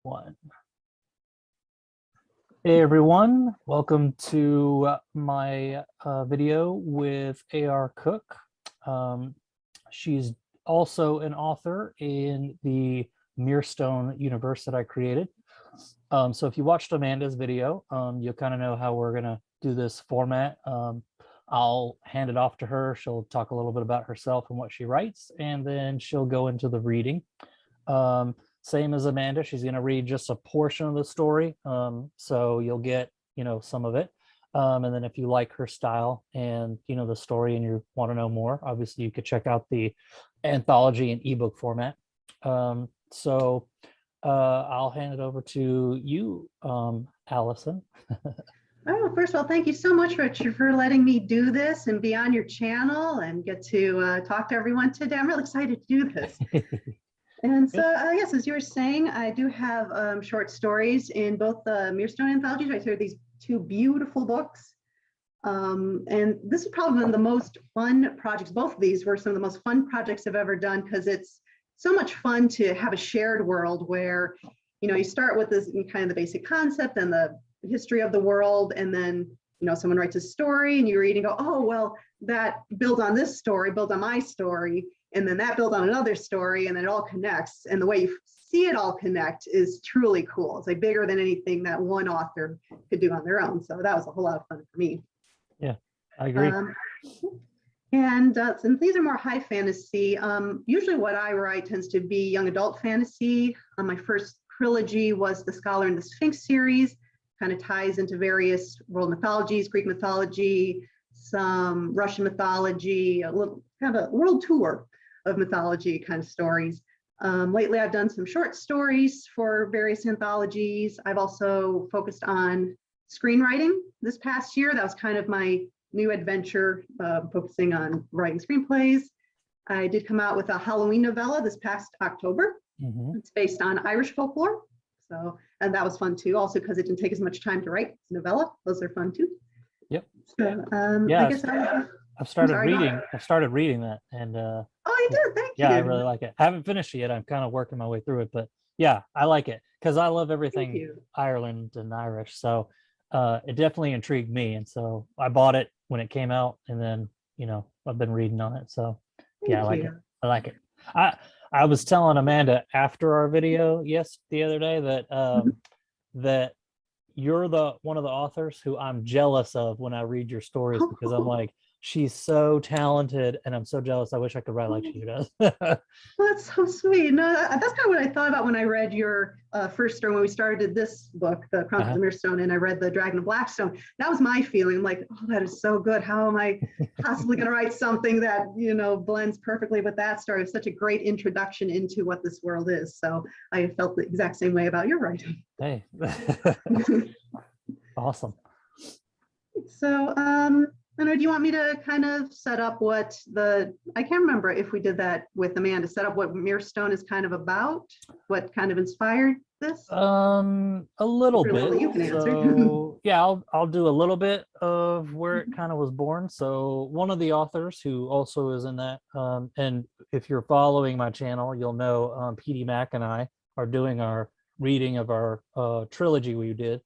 One. Hey everyone, welcome to my video with A.R. Cook. She's also an author in the Mirestone universe that I created. So if you watched Amanda's video, you'll kind of know how we're gonna do this format. I'll hand it off to her. She'll talk a little bit about herself and what she writes, and then she'll go into the reading. Same as Amanda, she's going to read just a portion of the story, so you'll get some of it, and then if you like her style and the story and you want to know more, obviously you could check out the anthology in ebook format. So I'll hand it over to you, Allison. Oh, first of all, thank you so much, Richard, for letting me do this and be on your channel and get to talk to everyone today. I'm really excited to do this. And so, yes, as you were saying, I do have short stories in both the Mirestone anthologies. Right here, these two beautiful books. And this is probably one of the most fun projects. Both of these were some of the most fun projects I've ever done because it's so much fun to have a shared world where, you start with this kind of the basic concept and the history of the world, and then, someone writes a story and you read and go, oh, well, that builds on this story, builds on my story. And then that builds on another story, and then it all connects. And the way you see it all connect is truly cool. It's like bigger than anything that one author could do on their own. So that was a whole lot of fun for me. Yeah, I agree. And since these are more high fantasy, usually what I write tends to be young adult fantasy. My first trilogy was the Scholar and the Sphinx series, kind of ties into various world mythologies, Greek mythology, some Russian mythology, a little kind of a world tour of mythology kind of stories. Lately, I've done some short stories for various anthologies. I've also focused on screenwriting this past year. That was kind of my new adventure, focusing on writing screenplays. I did come out with a Halloween novella this past October. It's based on Irish folklore. So, and that was fun too, also because it didn't take as much time to write as a novella. Those are fun too. Yep. So, yeah, I guess I've started reading that, and oh, you did. Thank you. Yeah, I really like it. I haven't finished it yet. I'm kind of working my way through it, but yeah, I like it because I love everything Ireland and Irish. So it definitely intrigued me, and so I bought it when it came out, and then I've been reading on it. So yeah, I like it. I like it. I was telling Amanda after our video the other day that that you're one of the authors who I'm jealous of when I read your stories, because I'm like, she's so talented and I'm so jealous. I wish I could write like she does. Well, that's so sweet. No, that's kind of what I thought about when I read your first story when we started this book, The Chronicles of Mirestone, and I read The Dragon of Blackstone. That was my feeling. I'm like, oh, that is so good. How am I possibly going to write something that, blends perfectly with that story? It's such a great introduction into what this world is. So I felt the exact same way about your writing. Hey, awesome. So, do you want me to kind of set up what I can't remember if we did that with Amanda, set up what Mirestone is kind of about, what kind of inspired this? A little bit. You can answer. So, yeah, I'll do a little bit of where it kind of was born. So one of the authors who also is in that, and if you're following my channel, you'll know PD Mac and I are doing our reading of our trilogy we did.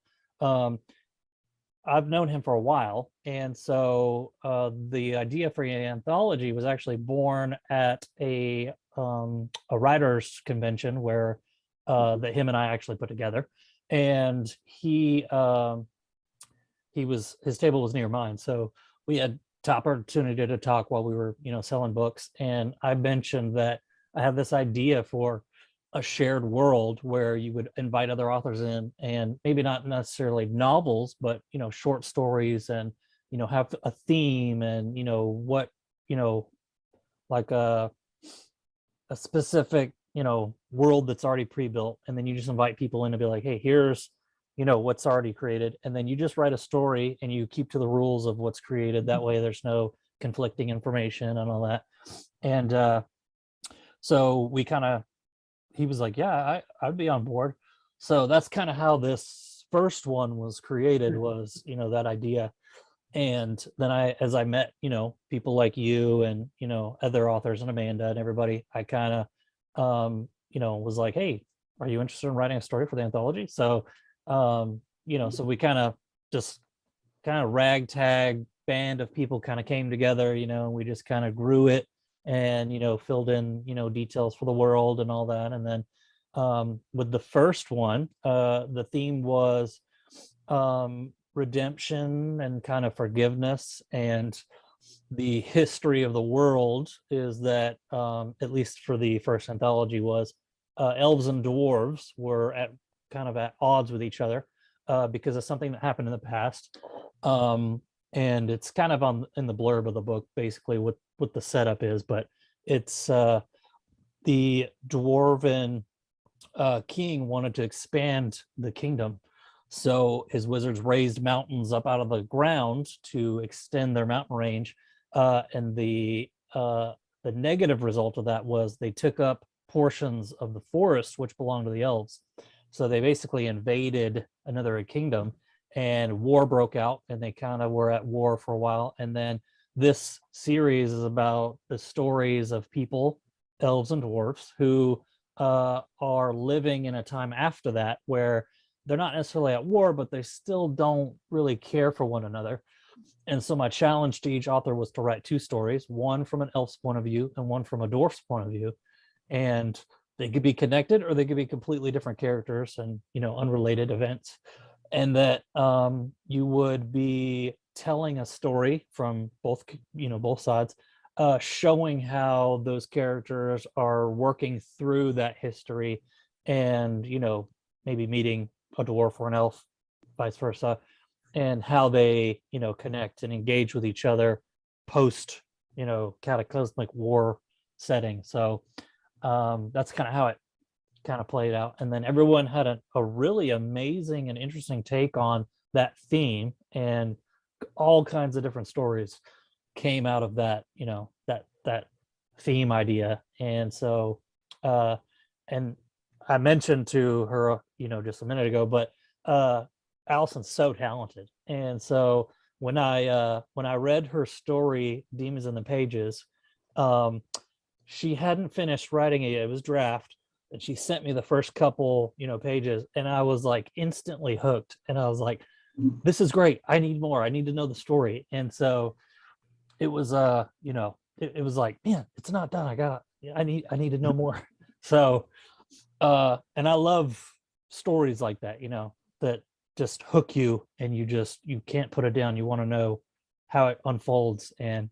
I've known him for a while, and so the idea for the anthology was actually born at a writers convention where that him and I actually put together, and his table was near mine, so we had the opportunity to talk while we were selling books, and I mentioned that I have this idea for a shared world where you would invite other authors in, and maybe not necessarily novels, but short stories, and have a theme, and what like a specific world that's already pre-built, and then you just invite people in to be like, hey, here's what's already created, and then you just write a story and you keep to the rules of what's created. That way there's no conflicting information and all that. And so we kind of, he was like, yeah, I'd be on board. So that's kind of how this first one was created, was that idea. And then as I met people like you and other authors and Amanda and everybody, I kind of was like, hey, are you interested in writing a story for the anthology? So, so we just kind of ragtag band of people kind of came together, and we just kind of grew it and, filled in, details for the world and all that. And then with the first one, the theme was redemption and kind of forgiveness. And the history of the world is that, at least for the first anthology, was elves and dwarves were at odds with each other because of something that happened in the past. And it's kind of in the blurb of the book, basically what the setup is, but it's the dwarven king wanted to expand the kingdom. So his wizards raised mountains up out of the ground to extend their mountain range. And the negative result of that was they took up portions of the forest which belonged to the elves. So they basically invaded another kingdom, and war broke out, and they kind of were at war for a while. And then this series is about the stories of people, elves and dwarves, who are living in a time after that where they're not necessarily at war, but they still don't really care for one another. And so my challenge to each author was to write two stories, one from an elf's point of view and one from a dwarf's point of view. And they could be connected, or they could be completely different characters and, unrelated events. And that you would be telling a story from both sides, showing how those characters are working through that history, and maybe meeting a dwarf or an elf, vice versa, and how they connect and engage with each other post cataclysmic war setting. So that's kind of how it kind of played out. And then everyone had a really amazing and interesting take on that theme, and all kinds of different stories came out of that, that theme idea. And so and I mentioned to her, just a minute ago, but Allison's so talented. And so when I read her story, Demons in the Pages, she hadn't finished writing it. It was draft, and she sent me the first couple, pages, and I was like instantly hooked. And I was like, this is great. I need more. I need to know the story. And so it was, it was like, man, it's not done. I need to know more. So, and I love stories like that, that just hook you, and you can't put it down. You want to know how it unfolds. And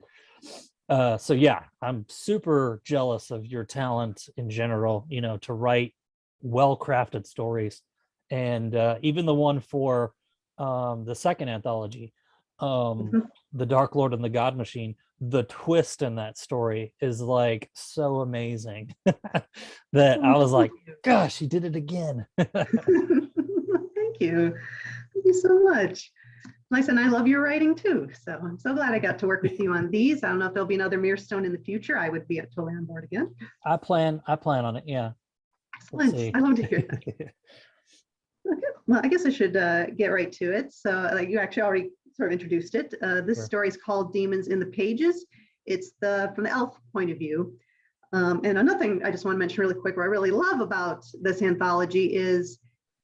so yeah, I'm super jealous of your talent in general, to write well-crafted stories. And even the one for the second anthology, The Dark Lord and the God Machine, the twist in that story is like so amazing that I was like, gosh, he did it again. Thank you. Thank you so much. Like I said, I love your writing too. So I'm so glad I got to work with you on these. I don't know if there'll be another Mirrorstone in the future. I would be totally on board again. I plan on it. Yeah. Excellent. I love to hear that. Okay. Well, I guess I should get right to it. So you actually already sort of introduced it. This Sure. story is called Demons in the Pages. It's from the elf point of view. And another thing I just want to mention really quick, what I really love about this anthology is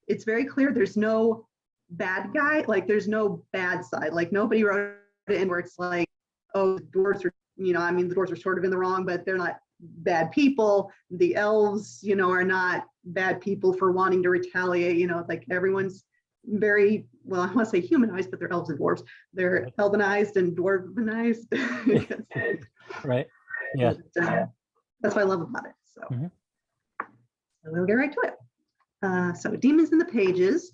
it's very clear there's no bad guy, like there's no bad side. Like nobody wrote it in where it's like, oh, the dwarves are, the dwarves are sort of in the wrong, but they're not bad people. The elves, are not bad people for wanting to retaliate. Like everyone's very, well, I want to say humanized, but they're elves and dwarves. They're elvenized and dwarvenized. Right. Yeah. But, that's what I love about it. So, so we'll get right to it. So Demons in the Pages,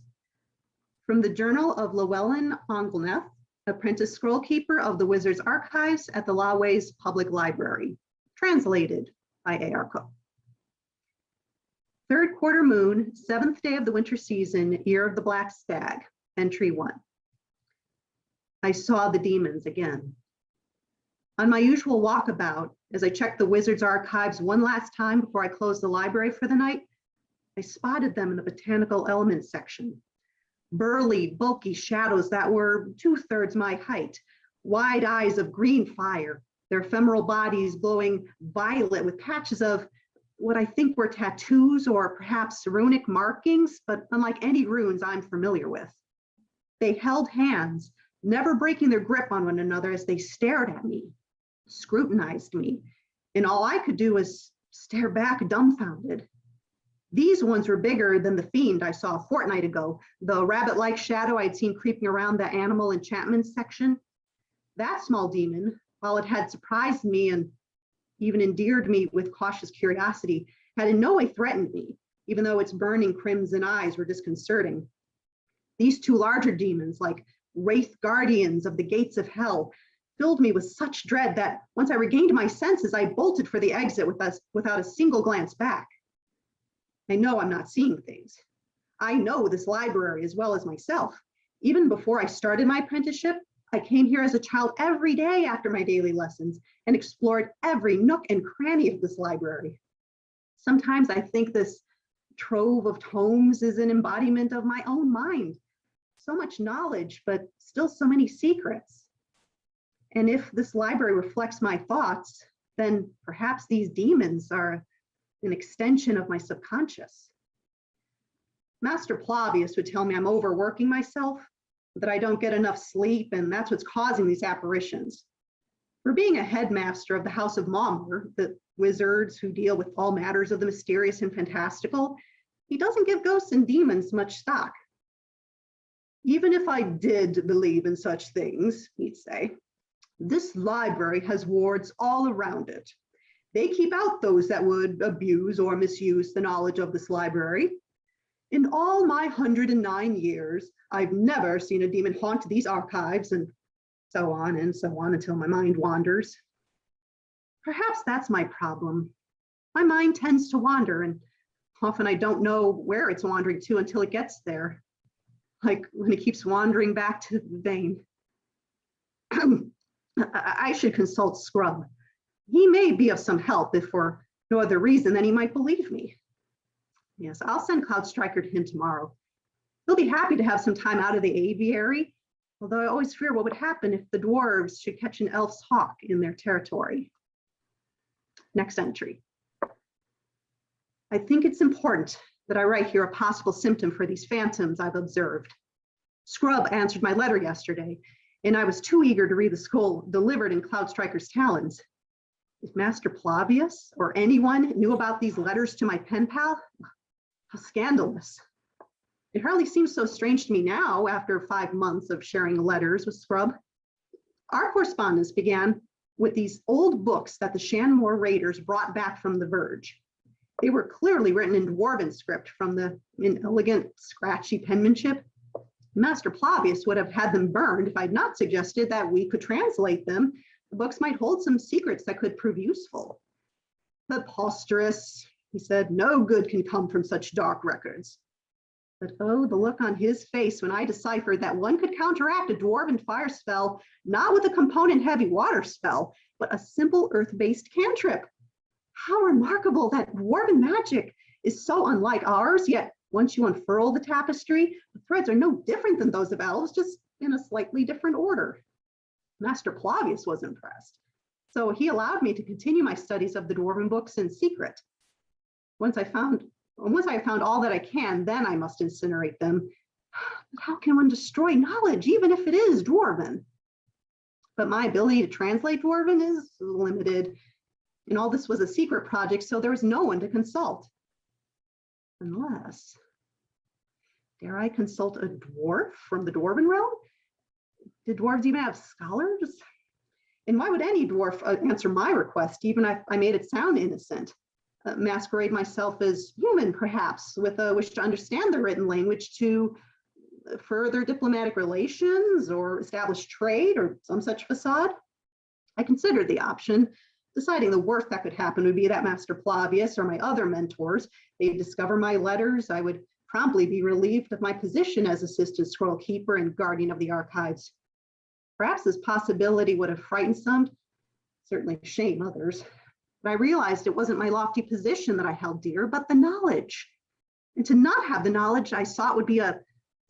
from the Journal of Llewellyn Onglyneth, apprentice scroll keeper of the Wizard's Archives at the Laways Public Library, translated by A.R. Cook. Third quarter moon, 7th day of the winter season, year of the Black Stag, entry 1. I saw the demons again. On my usual walkabout, as I checked the Wizard's Archives one last time before I closed the library for the night, I spotted them in the botanical elements section. Burly, bulky shadows that were 2/3 my height, wide eyes of green fire, their ephemeral bodies glowing violet with patches of what I think were tattoos or perhaps runic markings, but unlike any runes I'm familiar with. They held hands, never breaking their grip on one another as they stared at me, scrutinized me, and all I could do was stare back dumbfounded. These ones were bigger than the fiend I saw a fortnight ago, the rabbit-like shadow I'd seen creeping around the animal enchantment section. That small demon, while it had surprised me and even endeared me with cautious curiosity, had in no way threatened me, even though its burning crimson eyes were disconcerting. These two larger demons, like wraith guardians of the gates of hell, filled me with such dread that once I regained my senses, I bolted for the exit without a single glance back. I know I'm not seeing things. I know this library as well as myself. Even before I started my apprenticeship, I came here as a child every day after my daily lessons and explored every nook and cranny of this library. Sometimes I think this trove of tomes is an embodiment of my own mind. So much knowledge, but still so many secrets. And if this library reflects my thoughts, then perhaps these demons are an extension of my subconscious. Master Plavius would tell me I'm overworking myself, that I don't get enough sleep, and that's what's causing these apparitions. For being a headmaster of the House of Maumur, the wizards who deal with all matters of the mysterious and fantastical, he doesn't give ghosts and demons much stock. Even if I did believe in such things, he'd say, this library has wards all around it. They keep out those that would abuse or misuse the knowledge of this library. In all my 109 years, I've never seen a demon haunt these archives, and so on until my mind wanders. Perhaps that's my problem. My mind tends to wander, and often I don't know where it's wandering to until it gets there, like when it keeps wandering back to the vein. I should consult Scrub. He may be of some help, if for no other reason than he might believe me. Yes, I'll send Cloudstriker to him tomorrow. He'll be happy to have some time out of the aviary, although I always fear what would happen if the dwarves should catch an elf's hawk in their territory. Next entry. I think it's important that I write here a possible symptom for these phantoms I've observed. Scrub answered my letter yesterday, and I was too eager to read the scroll delivered in Cloudstriker's talons. If Master Plavius or anyone knew about these letters to my pen pal, how scandalous. It hardly seems so strange to me now after 5 months of sharing letters with Scrub. Our correspondence began with these old books that the Shanmore raiders brought back from the Verge. They were clearly written in Dwarven script from the inelegant, scratchy penmanship. Master Plavius would have had them burned if I'd not suggested that we could translate them. The books might hold some secrets that could prove useful. Preposterous, he said, no good can come from such dark records. But oh, the look on his face when I deciphered that one could counteract a dwarven fire spell, not with a component-heavy water spell, but a simple earth-based cantrip. How remarkable that dwarven magic is so unlike ours, yet once you unfurl the tapestry, the threads are no different than those of elves, just in a slightly different order. Master Plavius was impressed, so he allowed me to continue my studies of the dwarven books in secret. Once I have found all that I can, then I must incinerate them. But how can one destroy knowledge, even if it is dwarven? But my ability to translate dwarven is limited, and all this was a secret project, so there was no one to consult. Unless, dare I consult a dwarf from the dwarven realm? Did dwarves even have scholars? And why would any dwarf answer my request, even if I made it sound innocent? Masquerade myself as human, perhaps, with a wish to understand the written language to further diplomatic relations or establish trade or some such facade? I considered the option, deciding the worst that could happen would be that Master Plavius or my other mentors, they'd discover my letters. I would promptly be relieved of my position as assistant scroll keeper and guardian of the archives. Perhaps this possibility would have frightened some, certainly shame others. But I realized it wasn't my lofty position that I held dear, but the knowledge. And to not have the knowledge I sought would be a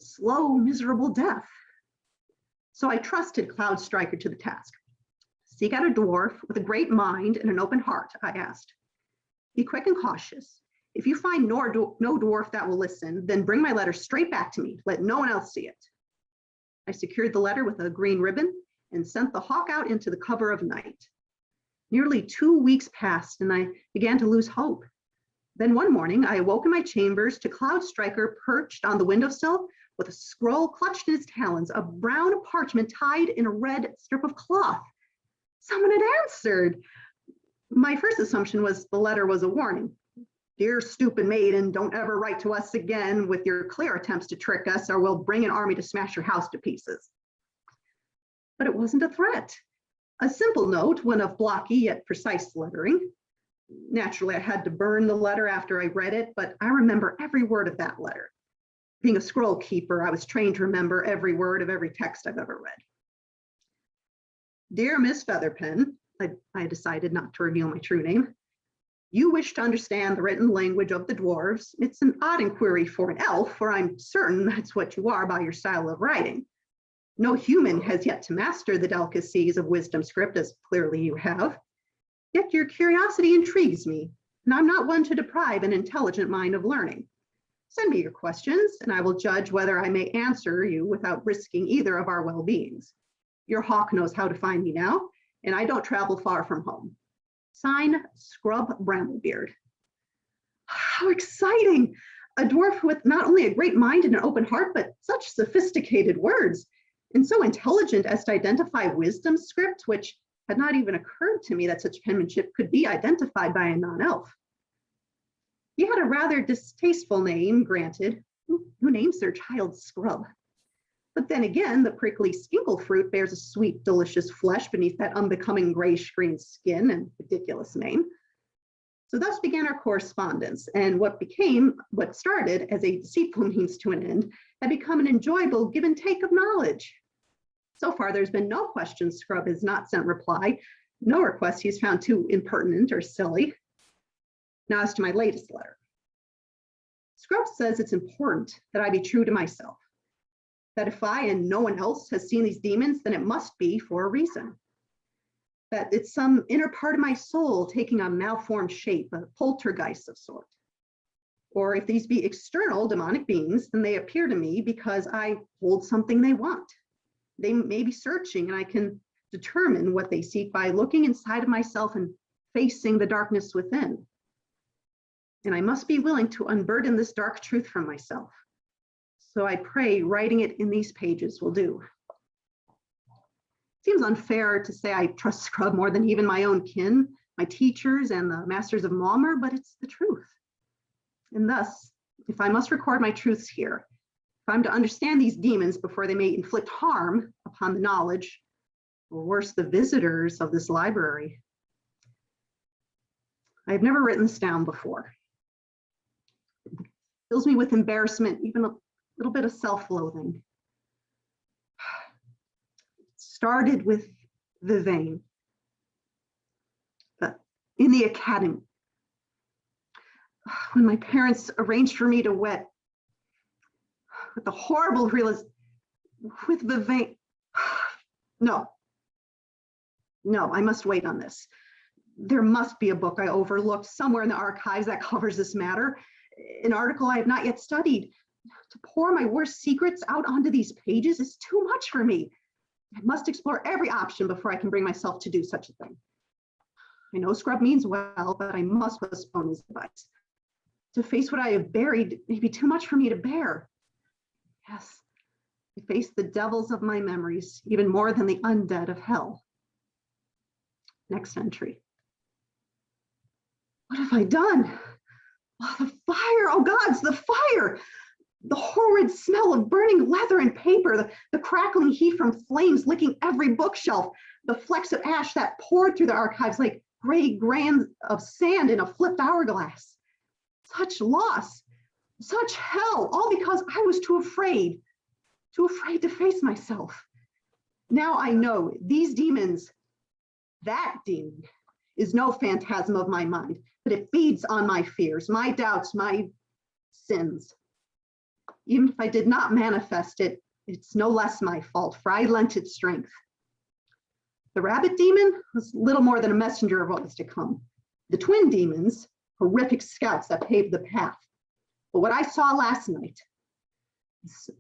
slow, miserable death. So I trusted Cloudstriker to the task. Seek out a dwarf with a great mind and an open heart, I asked. Be quick and cautious. If you find no dwarf that will listen, then bring my letter straight back to me. Let no one else see it. I secured the letter with a green ribbon and sent the hawk out into the cover of night. Nearly 2 weeks passed and I began to lose hope. Then one morning, I awoke in my chambers to Cloud Striker perched on the windowsill with a scroll clutched in his talons, a brown parchment tied in a red strip of cloth. Someone had answered. My first assumption was the letter was a warning. Dear stupid maiden, don't ever write to us again with your clear attempts to trick us, or we'll bring an army to smash your house to pieces. But it wasn't a threat. A simple note, one of blocky yet precise lettering. Naturally, I had to burn the letter after I read it, but I remember every word of that letter. Being a scroll keeper, I was trained to remember every word of every text I've ever read. Dear Miss Featherpen, I decided not to reveal my true name. You wish to understand the written language of the dwarves. It's an odd inquiry for an elf, for I'm certain that's what you are by your style of writing. No human has yet to master the delicacies of wisdom script as clearly you have. Yet your curiosity intrigues me, and I'm not one to deprive an intelligent mind of learning. Send me your questions, and I will judge whether I may answer you without risking either of our well-beings. Your hawk knows how to find me now, and I don't travel far from home. Sign, Scrub Bramblebeard. How exciting! A dwarf with not only a great mind and an open heart, but such sophisticated words, and so intelligent as to identify wisdom script, which had not even occurred to me that such penmanship could be identified by a non-elf. He had a rather distasteful name, granted. Who names their child Scrub? But then again, the prickly skinkle fruit bears a sweet, delicious flesh beneath that unbecoming grayish-green skin and ridiculous name. So thus began our correspondence, and what started as a deceitful means to an end had become an enjoyable give and take of knowledge. So far, there's been no question Scrub has not sent reply, no request he's found too impertinent or silly. Now as to my latest letter. Scrub says it's important that I be true to myself, that if I and no one else has seen these demons, then it must be for a reason. That it's some inner part of my soul taking a malformed shape, a poltergeist of sort. Or if these be external demonic beings, then they appear to me because I hold something they want. They may be searching, and I can determine what they seek by looking inside of myself and facing the darkness within. And I must be willing to unburden this dark truth from myself. So I pray writing it in these pages will do. Seems unfair to say I trust Scrub more than even my own kin, my teachers and the masters of Malmer, but it's the truth. And thus, if I must record my truths here, if I'm to understand these demons before they may inflict harm upon the knowledge, or worse, the visitors of this library. I've never written this down before. It fills me with embarrassment, even a little bit of self-loathing. Started with Vivain, in the academy. When my parents arranged for me to wed, with the horrible realization, with Vivain, no, I must wait on this. There must be a book I overlooked somewhere in the archives that covers this matter, an article I have not yet studied. To pour my worst secrets out onto these pages is too much for me. I must explore every option before I can bring myself to do such a thing. I know Scrub means well, but I must postpone his advice. To face what I have buried may be too much for me to bear. Yes, I face the devils of my memories, even more than the undead of hell. Next entry. What have I done? Oh, the fire, oh gods, the fire! The horrid smell of burning leather and paper, the crackling heat from flames licking every bookshelf, the flecks of ash that poured through the archives like gray grains of sand in a flipped hourglass. Such loss, such hell, all because I was too afraid to face myself. Now I know these demons, that demon, is no phantasm of my mind, but it feeds on my fears, my doubts, my sins. Even if I did not manifest it, it's no less my fault, for I lent it strength. The rabbit demon was little more than a messenger of what was to come. The twin demons, horrific scouts that paved the path. But what I saw last night,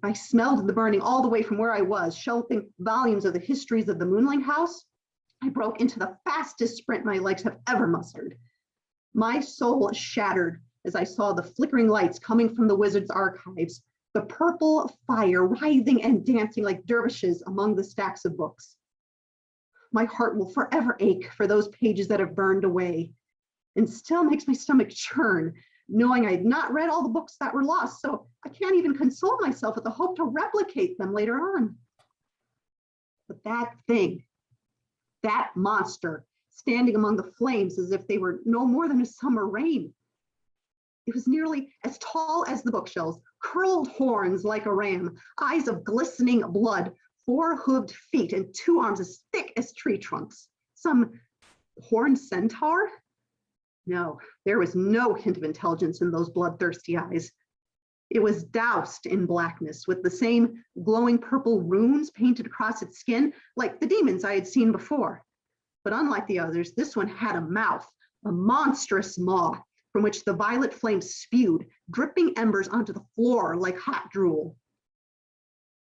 I smelled the burning all the way from where I was, shelving volumes of the histories of the Moonling House. I broke into the fastest sprint my legs have ever mustered. My soul shattered as I saw the flickering lights coming from the wizard's archives, the purple fire writhing and dancing like dervishes among the stacks of books. My heart will forever ache for those pages that have burned away, and still makes my stomach churn, knowing I had not read all the books that were lost, so I can't even console myself with the hope to replicate them later on. But that thing, that monster, standing among the flames as if they were no more than a summer rain. It was nearly as tall as the bookshelves, curled horns like a ram, eyes of glistening blood, 4 hooved feet, and 2 arms as thick as tree trunks. Some horned centaur? No, there was no hint of intelligence in those bloodthirsty eyes. It was doused in blackness with the same glowing purple runes painted across its skin, like the demons I had seen before. But unlike the others, this one had a mouth, a monstrous maw, from which the violet flame spewed, dripping embers onto the floor like hot drool.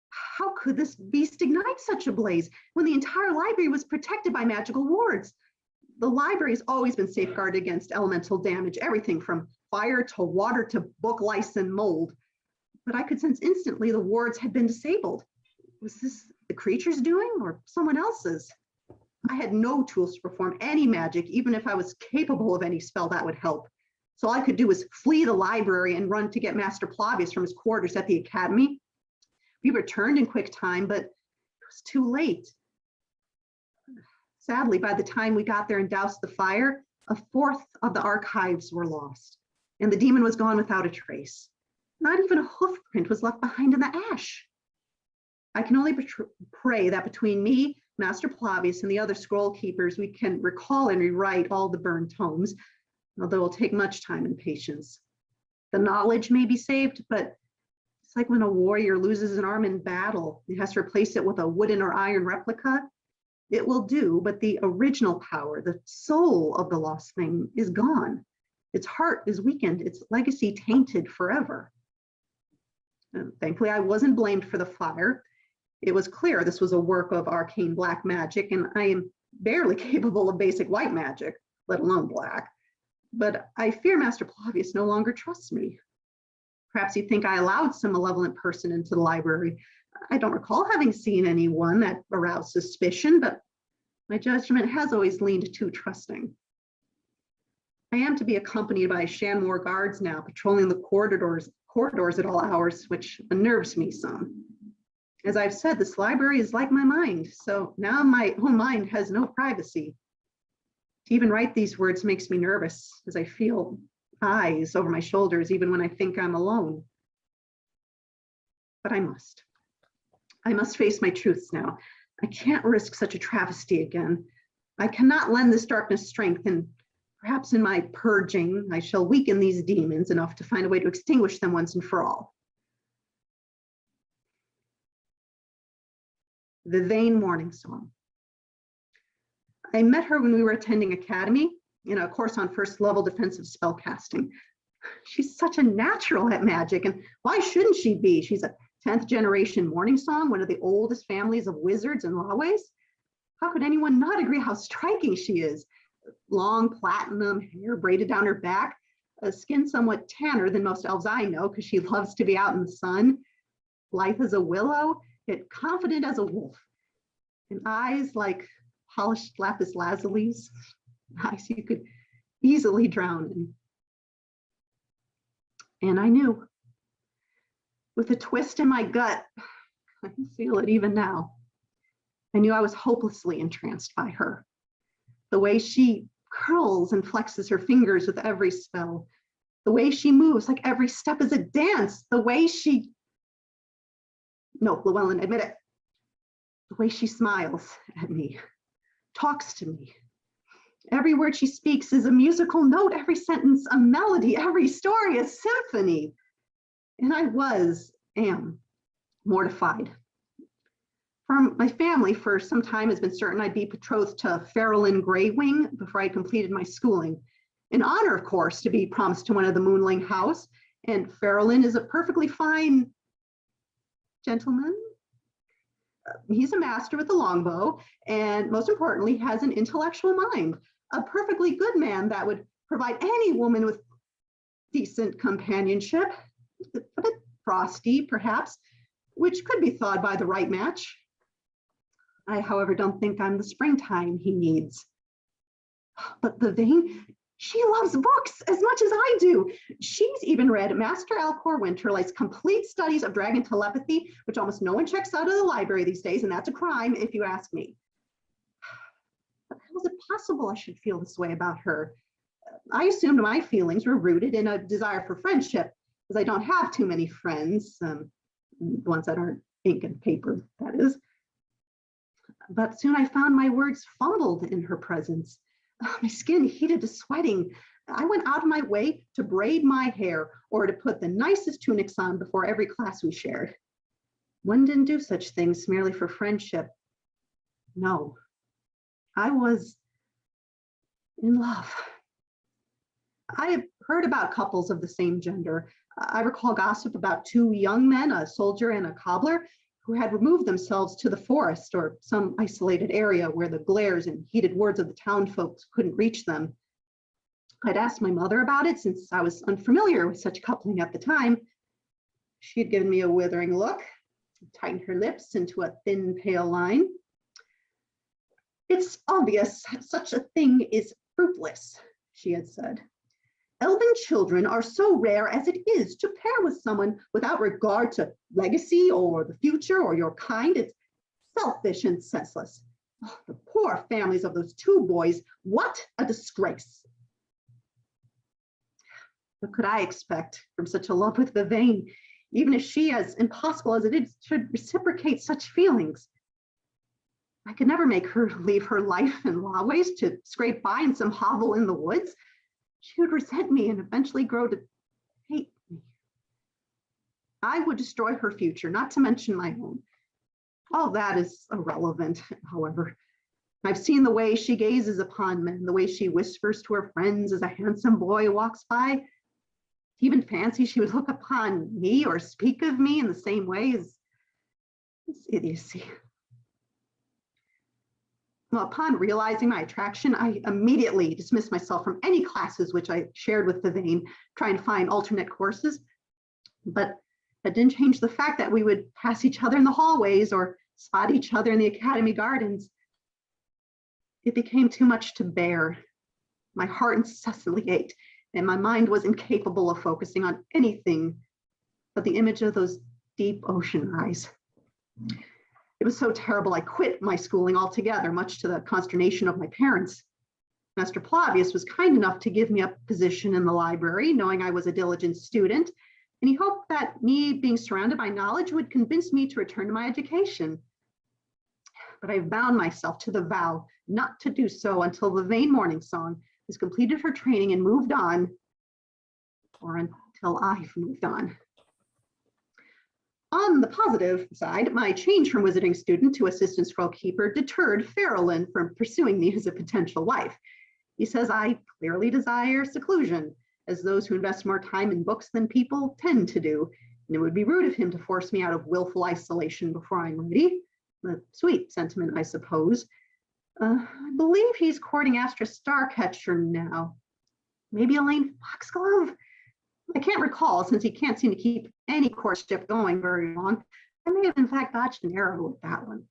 How could this beast ignite such a blaze when the entire library was protected by magical wards? The library has always been safeguarded against elemental damage, everything from fire to water to book lice and mold. But I could sense instantly the wards had been disabled. Was this the creature's doing or someone else's? I had no tools to perform any magic, even if I was capable of any spell that would help. So all I could do was flee the library and run to get Master Plavius from his quarters at the academy. We returned in quick time, but it was too late. Sadly, by the time we got there and doused the fire, 1/4 of the archives were lost, and the demon was gone without a trace. Not even a hoof print was left behind in the ash. I can only pray that between me, Master Plavius, and the other scroll keepers, we can recall and rewrite all the burned tomes, although it will take much time and patience. The knowledge may be saved, but it's like when a warrior loses an arm in battle, he has to replace it with a wooden or iron replica. It will do, but the original power, the soul of the lost thing, is gone. Its heart is weakened, its legacy tainted forever. And thankfully, I wasn't blamed for the fire. It was clear this was a work of arcane black magic, and I am barely capable of basic white magic, let alone black. But I fear Master Plavius no longer trusts me. Perhaps you think I allowed some malevolent person into the library. I don't recall having seen anyone that aroused suspicion, but my judgment has always leaned too trusting. I am to be accompanied by Shanmore guards now, patrolling the corridors at all hours, which unnerves me some. As I've said, this library is like my mind, so now my own mind has no privacy. To even write these words makes me nervous, as I feel eyes over my shoulders, even when I think I'm alone. But I must. I must face my truths now. I can't risk such a travesty again. I cannot lend this darkness strength, and perhaps in my purging, I shall weaken these demons enough to find a way to extinguish them once and for all. The Vain Morning Song. I met her when we were attending academy in a course on first level defensive spellcasting. She's such a natural at magic, and why shouldn't she be? She's a 10th generation morning song, one of the oldest families of wizards and laways. How could anyone not agree how striking she is? Long platinum hair braided down her back, a skin somewhat tanner than most elves I know because she loves to be out in the sun, lithe as a willow, yet confident as a wolf, and eyes like polished lapis lazulis, eyes you could easily drown in. And I knew, with a twist in my gut, I can feel it even now. I knew I was hopelessly entranced by her. The way she curls and flexes her fingers with every spell, the way she moves like every step is a dance, the way she, no, Llewellyn, admit it, the way she smiles at me, talks to me. Every word she speaks is a musical note, every sentence a melody, every story a symphony. And I am mortified. From my family for some time has been certain I'd be betrothed to Farrellyn Greywing before I completed my schooling. An honor, of course, to be promised to one of the Moonling house. And Farrellin is a perfectly fine gentleman. He's a master with the longbow, and most importantly, has an intellectual mind. A perfectly good man that would provide any woman with decent companionship, a bit frosty, perhaps, which could be thawed by the right match. I, however, don't think I'm the springtime he needs. But the Vane, she loves books as much as I do. She's even read Master Alcor Winterlight's complete studies of dragon telepathy, which almost no one checks out of the library these days, and that's a crime if you ask me. But how is it possible I should feel this way about her? I assumed my feelings were rooted in a desire for friendship, because I don't have too many friends, ones that aren't ink and paper, that is. But soon I found my words fumbled in her presence. My skin heated to sweating. I went out of my way to braid my hair or to put the nicest tunics on before every class we shared. One didn't do such things merely for friendship. No, I was in love. I have heard about couples of the same gender. I recall gossip about two young men, a soldier and a cobbler, who had removed themselves to the forest or some isolated area where the glares and heated words of the town folks couldn't reach them. I'd asked my mother about it since I was unfamiliar with such coupling at the time. She had given me a withering look, tightened her lips into a thin, pale line. It's obvious such a thing is fruitless, she had said. Elven children are so rare as it is to pair with someone without regard to legacy or the future or your kind. It's selfish and senseless. Oh, the poor families of those two boys, what a disgrace. What could I expect from such a love with the Vane, even if she, as impossible as it is, should reciprocate such feelings? I could never make her leave her life in Lawways to scrape by in some hovel in the woods. She would resent me and eventually grow to hate me. I would destroy her future, not to mention my own. All that is irrelevant, however. I've seen the way she gazes upon men, the way she whispers to her friends as a handsome boy walks by. Even fancy she would look upon me or speak of me in the same way as idiocy. Well, upon realizing my attraction, I immediately dismissed myself from any classes which I shared with the Vane, trying to find alternate courses. But that didn't change the fact that we would pass each other in the hallways or spot each other in the academy gardens. It became too much to bear. My heart incessantly ached, and my mind was incapable of focusing on anything but the image of those deep ocean eyes. It was so terrible, I quit my schooling altogether, much to the consternation of my parents. Master Plavius was kind enough to give me a position in the library, knowing I was a diligent student, and he hoped that me being surrounded by knowledge would convince me to return to my education. But I bound myself to the vow not to do so until the Vane Morning Song has completed her training and moved on, or until I've moved on. On the positive side, my change from wizarding student to assistant scroll keeper deterred Farrellin from pursuing me as a potential wife. He says I clearly desire seclusion, as those who invest more time in books than people tend to do, and it would be rude of him to force me out of willful isolation before I'm ready. A sweet sentiment, I suppose. I believe he's courting Astra Starcatcher now. Maybe Elaine Foxglove? I can't recall, since he can't seem to keep any courtship going very long. I may have in fact dodged an arrow with that one.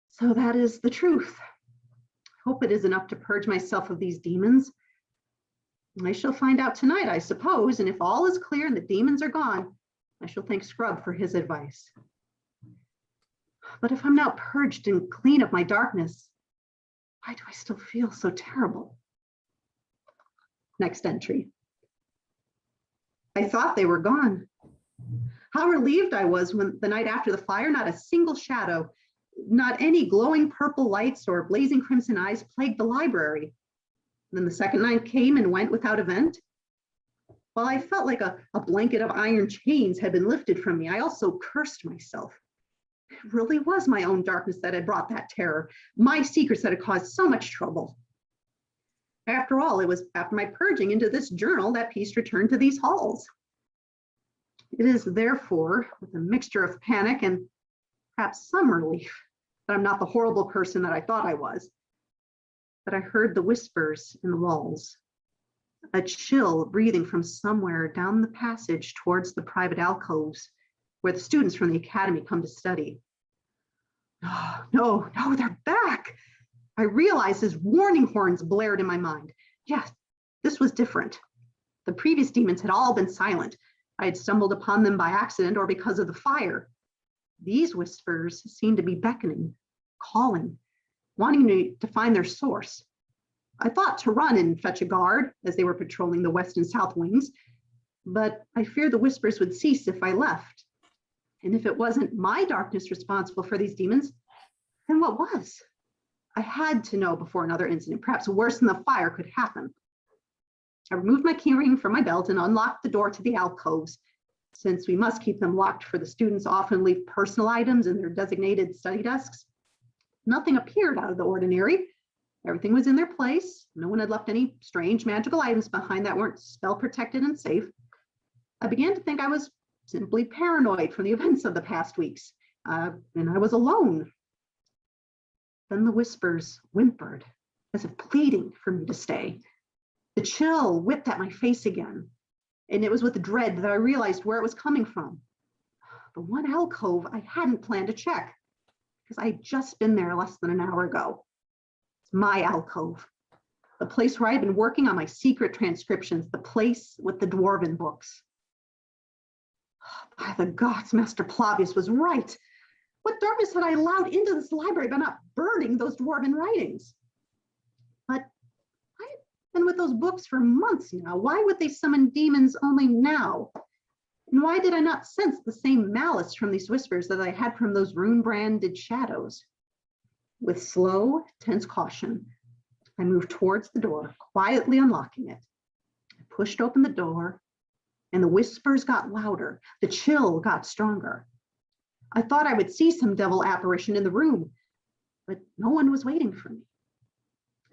So that is the truth. Hope it is enough to purge myself of these demons. I shall find out tonight, I suppose, and if all is clear and the demons are gone, I shall thank Scrub for his advice. But if I'm now purged and clean of my darkness, why do I still feel so terrible? Next entry. I thought they were gone. How relieved I was when the night after the fire, not a single shadow, not any glowing purple lights or blazing crimson eyes plagued the library. Then the second night came and went without event. While I felt like a blanket of iron chains had been lifted from me, I also cursed myself. It really was my own darkness that had brought that terror, my secrets that had caused so much trouble. After all, it was after my purging into this journal that peace returned to these halls. It is therefore with a mixture of panic and perhaps some relief that I'm not the horrible person that I thought I was, that I heard the whispers in the walls, a chill breathing from somewhere down the passage towards the private alcoves where the students from the academy come to study. Oh, no, they're back. I realized as warning horns blared in my mind. Yes, this was different. The previous demons had all been silent. I had stumbled upon them by accident or because of the fire. These whispers seemed to be beckoning, calling, wanting me to find their source. I thought to run and fetch a guard as they were patrolling the west and south wings, but I feared the whispers would cease if I left. And if it wasn't my darkness responsible for these demons, then what was? I had to know before another incident, perhaps worse than the fire, could happen. I removed my keyring from my belt and unlocked the door to the alcoves. Since we must keep them locked for the students often leave personal items in their designated study desks, nothing appeared out of the ordinary. Everything was in their place. No one had left any strange magical items behind that weren't spell protected and safe. I began to think I was simply paranoid from the events of the past weeks, and I was alone. Then the whispers whimpered, as if pleading for me to stay. The chill whipped at my face again, and it was with dread that I realized where it was coming from. The one alcove I hadn't planned to check, because I had just been there less than an hour ago. It's my alcove, the place where I'd been working on my secret transcriptions, the place with the dwarven books. By the gods, Master Plavius was right. What darkness had I allowed into this library by not burning those dwarven writings? But I had been with those books for months now. Why would they summon demons only now? And why did I not sense the same malice from these whispers that I had from those rune-branded shadows? With slow, tense caution, I moved towards the door, quietly unlocking it. I pushed open the door, and the whispers got louder. The chill got stronger. I thought I would see some devil apparition in the room, but no one was waiting for me.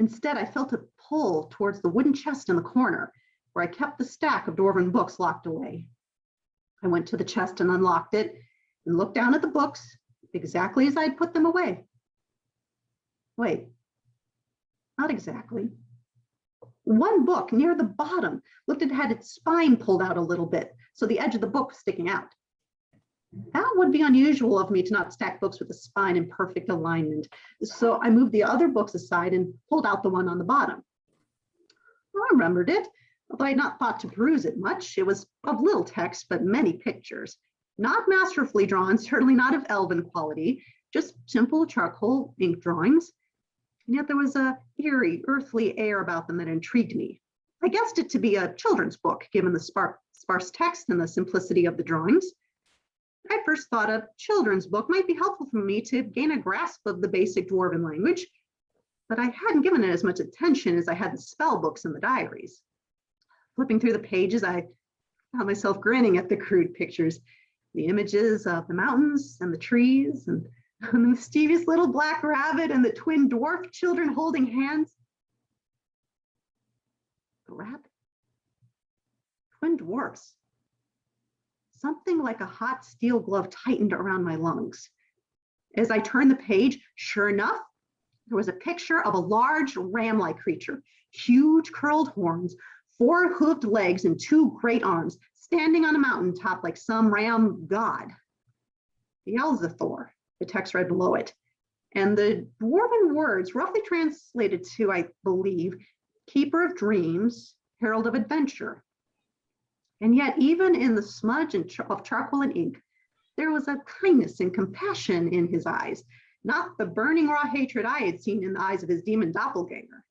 Instead, I felt a pull towards the wooden chest in the corner, where I kept the stack of dwarven books locked away. I went to the chest and unlocked it, and looked down at the books exactly as I'd put them away. Wait, not exactly. One book near the bottom looked like it had its spine pulled out a little bit, so the edge of the book was sticking out. That would be unusual of me to not stack books with the spine in perfect alignment. So I moved the other books aside and pulled out the one on the bottom. I remembered it, although I had not thought to peruse it much. It was of little text, but many pictures. Not masterfully drawn, certainly not of elven quality, just simple charcoal ink drawings. And yet there was a eerie, earthly air about them that intrigued me. I guessed it to be a children's book, given the sparse text and the simplicity of the drawings. I first thought a children's book might be helpful for me to gain a grasp of the basic dwarven language, but I hadn't given it as much attention as I had the spell books and the diaries. Flipping through the pages, I found myself grinning at the crude pictures, the images of the mountains and the trees, and the mischievous little black rabbit and the twin dwarf children holding hands. The rabbit? Twin dwarfs. Something like a hot steel glove tightened around my lungs. As I turned the page, sure enough, there was a picture of a large ram-like creature, huge curled horns, 4 hooved legs, and 2 great arms, standing on a mountaintop like some ram god. Beelzethor, the text read below it. And the dwarven words, roughly translated to, I believe, keeper of dreams, herald of adventure. And yet, even in the smudge of charcoal and ink, there was a kindness and compassion in his eyes, not the burning raw hatred I had seen in the eyes of his demon doppelganger.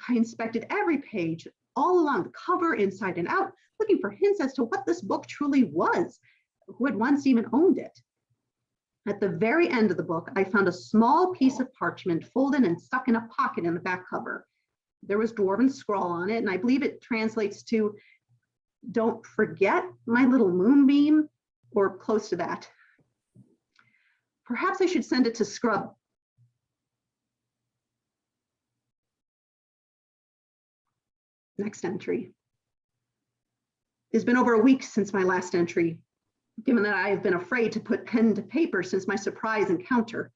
I inspected every page, all along the cover, inside and out, looking for hints as to what this book truly was, who had once even owned it. At the very end of the book, I found a small piece of parchment folded and stuck in a pocket in the back cover. There was dwarven scrawl on it, and I believe it translates to, "Don't forget my little moonbeam," or close to that. Perhaps I should send it to Scrub Next entry. It's been over a week since my last entry, given that I have been afraid to put pen to paper since my surprise encounter.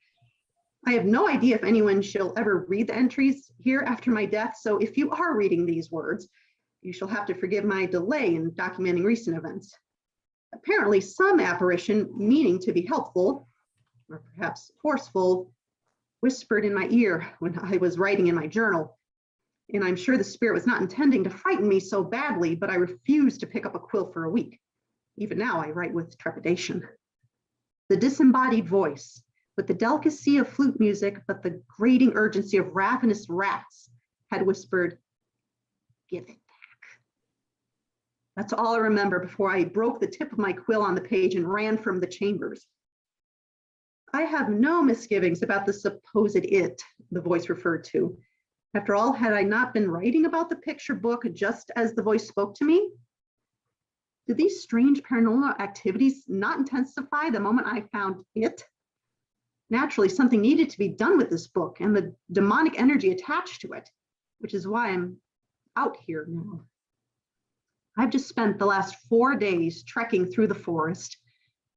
I have no idea if anyone shall ever read the entries here after my death, so if you are reading these words, you shall have to forgive my delay in documenting recent events. Apparently, some apparition, meaning to be helpful, or perhaps forceful, whispered in my ear when I was writing in my journal. And I'm sure the spirit was not intending to frighten me so badly, but I refused to pick up a quill for a week. Even now, I write with trepidation. The disembodied voice, with the delicacy of flute music, but the grating urgency of ravenous rats, had whispered, "Give it back." That's all I remember before I broke the tip of my quill on the page and ran from the chambers. I have no misgivings about the supposed it the voice referred to. After all, had I not been writing about the picture book just as the voice spoke to me? Did these strange paranormal activities not intensify the moment I found it? Naturally, something needed to be done with this book and the demonic energy attached to it, which is why I'm out here now. I've just spent the last 4 days trekking through the forest,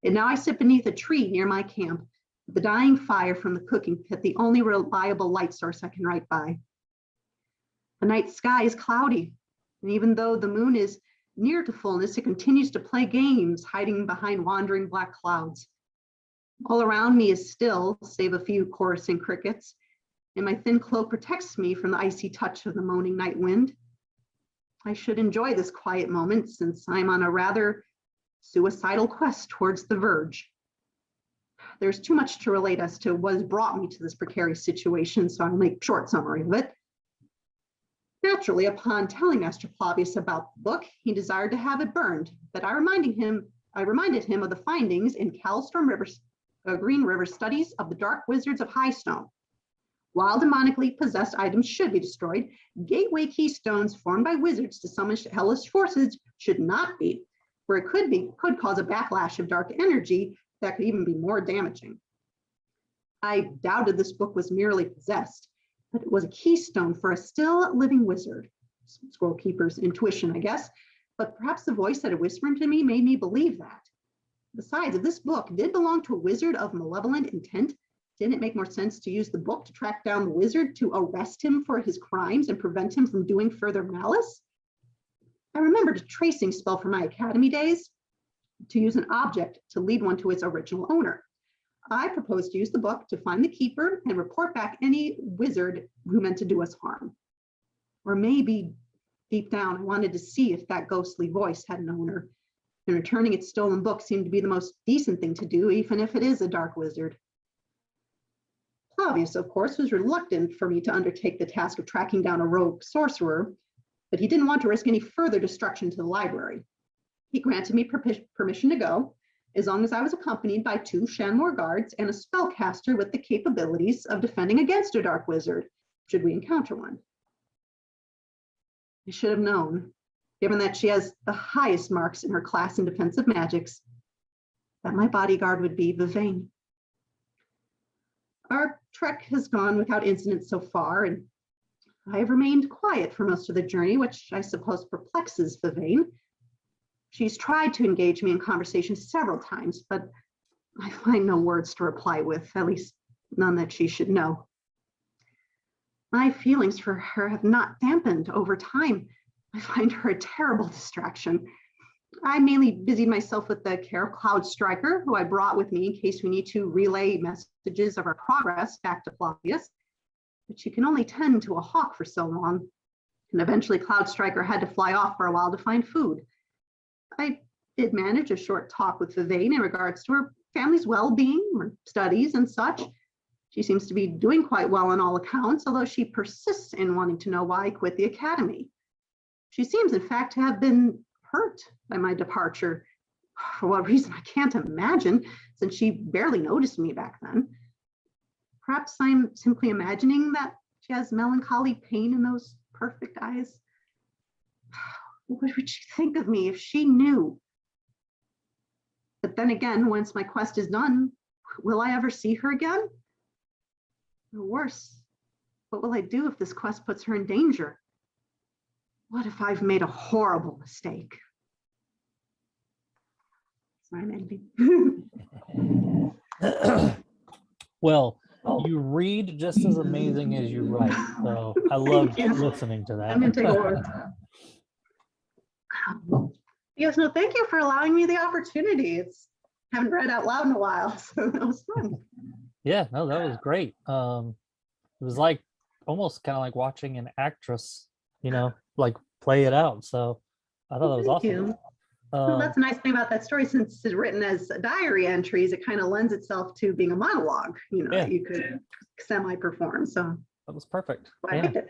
and now I sit beneath a tree near my camp, the dying fire from the cooking pit, the only reliable light source I can write by. The night sky is cloudy, and even though the moon is near to fullness, it continues to play games, hiding behind wandering black clouds. All around me is still, save a few chorusing crickets, and my thin cloak protects me from the icy touch of the moaning night wind. I should enjoy this quiet moment since I'm on a rather suicidal quest towards the verge. There's too much to relate as to what has brought me to this precarious situation, so I'll make a short summary of it. Naturally, upon telling Master Flavius about the book, he desired to have it burned, but I reminded him of the findings in Green River studies of the Dark Wizards of Highstone. While demonically possessed items should be destroyed, gateway keystones formed by wizards to summon hellish forces should not be, where it could cause a backlash of dark energy that could even be more damaging. I doubted this book was merely possessed, but it was a keystone for a still living wizard. Scroll Keeper's intuition, I guess, but perhaps the voice that had whispered to me made me believe that. Besides, if this book did belong to a wizard of malevolent intent, didn't it make more sense to use the book to track down the wizard, to arrest him for his crimes and prevent him from doing further malice? I remembered a tracing spell from my academy days to use an object to lead one to its original owner. I proposed to use the book to find the keeper and report back any wizard who meant to do us harm. Or maybe deep down, I wanted to see if that ghostly voice had an owner, and returning its stolen book seemed to be the most decent thing to do, even if it is a dark wizard. Flavius, of course, was reluctant for me to undertake the task of tracking down a rogue sorcerer, but he didn't want to risk any further destruction to the library. He granted me permission to go, as long as I was accompanied by 2 Shanmore guards and a spellcaster with the capabilities of defending against a dark wizard, should we encounter one. I should have known, given that she has the highest marks in her class in defensive magics, that my bodyguard would be Vivain. Our trek has gone without incident so far, and I have remained quiet for most of the journey, which I suppose perplexes Vivain. She's tried to engage me in conversation several times, but I find no words to reply with, at least none that she should know. My feelings for her have not dampened over time. I find her a terrible distraction. I mainly busied myself with the care of Cloud Striker, who I brought with me in case we need to relay messages of our progress back to Flavius, but she can only tend to a hawk for so long, and eventually Cloud Striker had to fly off for a while to find food. I did manage a short talk with Vivain in regards to her family's well-being, her studies and such. She seems to be doing quite well on all accounts, although she persists in wanting to know why I quit the academy. She seems, in fact, to have been hurt by my departure. For what reason, I can't imagine, since she barely noticed me back then. Perhaps I'm simply imagining that she has melancholy pain in those perfect eyes. What would she think of me if she knew? But then again, once my quest is done, will I ever see her again? Or worse, what will I do if this quest puts her in danger? what if I've made a horrible mistake? Sorry, I'm editing. Well, you read just as amazing as you write. So I love listening to that. I'm going to take over. Yes, no, thank you for allowing me the opportunity. Haven't read out loud in a while, so that was fun. Yeah, no, that was great. It was like almost kind of like watching an actress, like play it out. So I thought that was awesome. You. Well, that's a nice thing about that story. Since it's written as diary entries, it kind of lends itself to being a monologue, that you could semi-perform. So that was perfect. I liked it.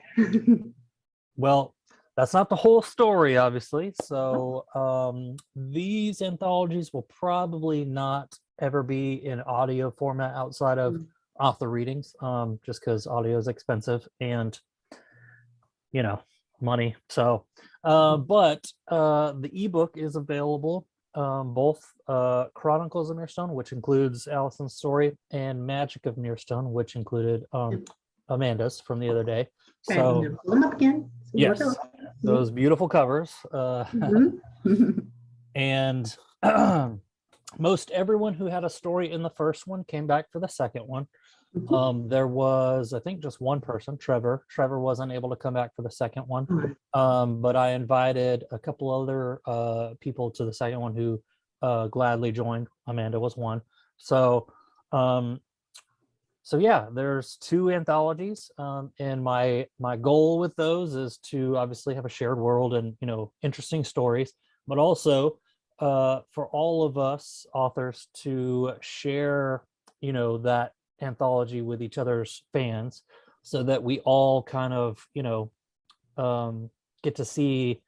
Well, that's not the whole story, obviously. So these anthologies will probably not ever be in audio format outside of author readings, just because audio is expensive and, money. So, but the ebook is available, both Chronicles of Mirstone, which includes Allison's story, and Magic of Mirstone, which included Amanda's from the other day. So pull them up again. Yes, those beautiful covers. And most everyone who had a story in the first one came back for the second one. There was, I think, just one person, Trevor. Trevor wasn't able to come back for the second one. But I invited a couple other people to the second one who gladly joined. Amanda was one. So yeah, there's 2 anthologies, and my goal with those is to obviously have a shared world and interesting stories, but also for all of us authors to share that anthology with each other's fans, so that we all kind of get to see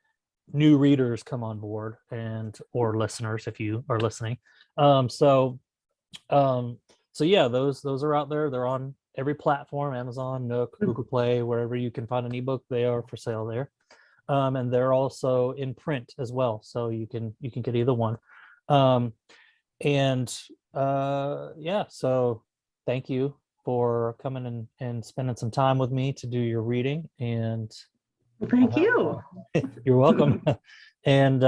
new readers come on board, and or listeners if you are listening. So yeah, those are out there. They're on every platform: Amazon, Nook, Google Play, wherever you can find an ebook, they are for sale there. And they're also in print as well, so you can get either one. Yeah, so thank you for coming and spending some time with me to do your reading. And thank you. You're welcome. And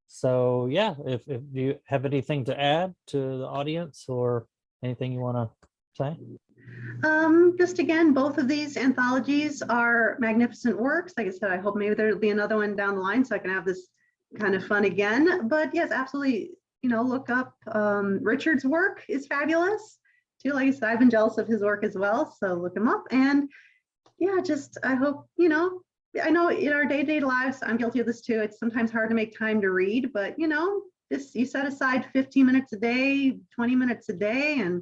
so yeah, if you have anything to add to the audience or anything you want to say? Just again, both of these anthologies are magnificent works. Like I said, I hope maybe there'll be another one down the line so I can have this kind of fun again. But yes, absolutely, look up Richard's work is fabulous too. Like I said, I've been jealous of his work as well, so look him up. And yeah, just I hope, I know in our day-to-day lives, I'm guilty of this too. It's sometimes hard to make time to read, but you set aside 15 minutes a day, 20 minutes a day, and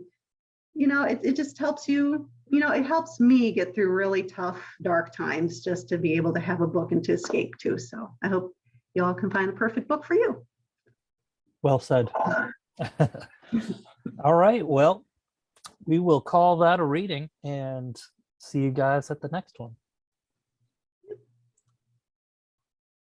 it just helps you, it helps me get through really tough, dark times, just to be able to have a book and to escape to. So I hope you all can find the perfect book for you. Well said. All right, well, we will call that a reading and see you guys at the next one.